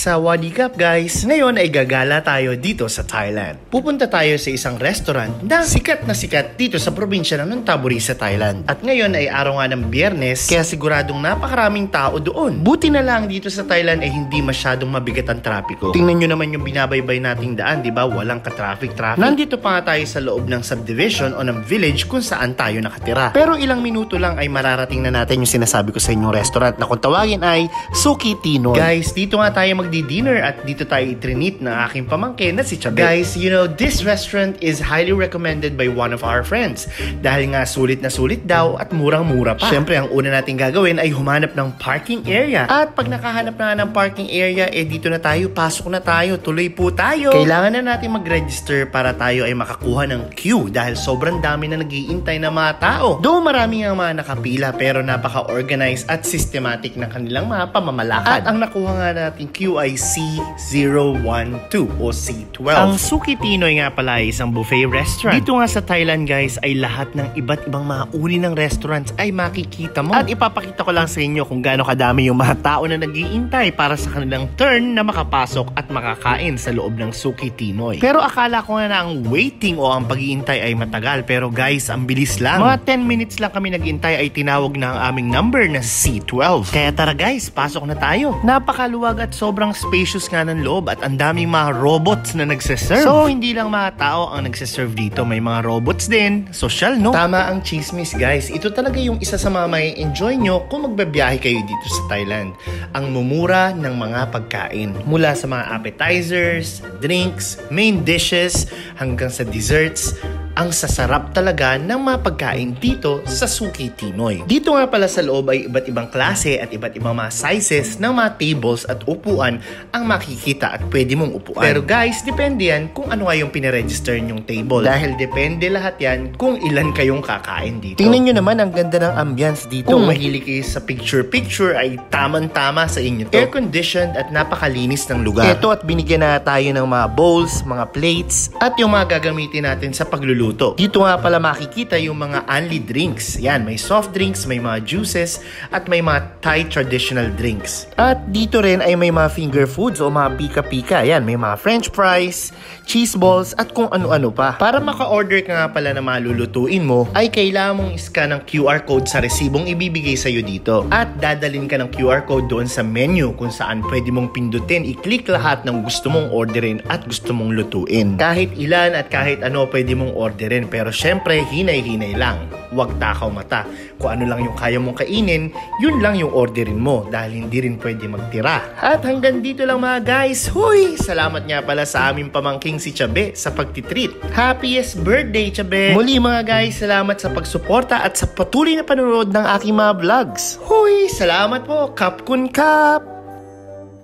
Sawadee-kap guys! Ngayon ay gagala tayo dito sa Thailand. Pupunta tayo sa isang restaurant na sikat dito sa probinsya ng Nonthaburi sa Thailand. At ngayon ay araw nga ng Biyernes, kaya siguradong napakaraming tao doon. Buti na lang dito sa Thailand ay hindi masyadong mabigat ang trapiko. Tingnan nyo naman yung binabaybay nating daan, di ba? Walang ka-traffic. Nandito pa nga tayo sa loob ng subdivision o ng village kung saan tayo nakatira. Pero ilang minuto lang ay mararating na natin yung sinasabi ko sa inyong restaurant na kung tawagin ay Suki Tinoy. Guys, dito nga tayo magdi-dinner at dito tayo i-treat ng aking pamangkin na si Chabe. Guys, you know, this restaurant is highly recommended by one of our friends. Dahil nga sulit na sulit daw at murang-mura pa. Siyempre, ang una nating gagawin ay humanap ng parking area. At pag nakahanap na ng parking area, dito na tayo, pasok na tayo, tuloy po tayo. Kailangan na natin mag-register para tayo ay makakuha ng queue dahil sobrang dami na nag-iintay na mga tao. Though marami nga mga nakapila pero napaka-organized at systematic na kanilang mga pamamalakad. At ang nakuha nga natin queue ay C012 o C12. Ang Suki Tinoy nga pala ay isang buffet restaurant. Dito nga sa Thailand guys ay lahat ng iba't ibang mga uri ng restaurants ay makikita mo. At ipapakita ko lang sa inyo kung gaano kadami yung mga tao na nag-iintay para sa kanilang turn na makapasok at makakain sa loob ng Suki Tinoy. Pero akala ko nga na ang waiting o ang pag-iintay ay matagal. Pero guys, ang bilis lang. Mga 10 minutes lang kami nag-iintay ay tinawag na ang aming number na C12. Kaya tara guys, pasok na tayo. Napakaluwag at sobrang spacious nga ng loob at ang daming mga robots na nagsiserve. So, hindi lang mga tao ang nagsiserve dito. May mga robots din. Social, no? Tama ang chismis, guys. Ito talaga yung isa sa mga may enjoy nyo kung magbabiyahe kayo dito sa Thailand. Ang mumura ng mga pagkain. Mula sa mga appetizers, drinks, main dishes, hanggang sa desserts. Ang sasarap talaga ng mga pagkain dito sa Suki Tinoy. Dito nga pala sa loob ay iba't ibang klase at iba't ibang mga sizes ng mga tables at upuan ang makikita at pwede mong upuan. Pero guys, depende yan kung ano nga yung pinaregister nyong table. Dahil depende lahat yan kung ilan kayong kakain dito. Tingnan nyo naman ang ganda ng ambience dito. Kung mahilig kayo sa picture-picture ay tamang-tama sa inyo to. Air-conditioned at napakalinis ng lugar. Ito at binigyan na tayo ng mga bowls, mga plates at yung mga gagamitin natin sa pagluluto. Dito nga pala makikita yung mga only drinks. Yan, may soft drinks, may mga juices, at may mga Thai traditional drinks. At dito rin ay may mga finger foods o mga pika-pika. Yan, may mga french fries, cheese balls, at kung ano-ano pa. Para maka-order ka nga pala na malulutuin mo, ay kailangan mong scan ng QR code sa resibong ibibigay sa'yo dito. At dadalhin ka ng QR code doon sa menu kung saan pwede mong pindutin, i-click lahat ng gusto mong orderin at gusto mong lutuin. Kahit ilan at kahit ano pwede mong orderin, pero syempre hinay-hinay lang. Huwag takaw mata. Kung ano lang yung kaya mong kainin, yun lang yung orderin mo dahil hindi rin pwede magtira. At hanggang dito lang mga guys. Huy! Salamat nga pala sa aming pamangking si Chabe sa pagtitreat. Happiest birthday, Chabe! Muli mga guys, salamat sa pagsuporta at sa patuloy na panonood ng aking mga vlogs. Huy! Salamat po! Kap kun kap!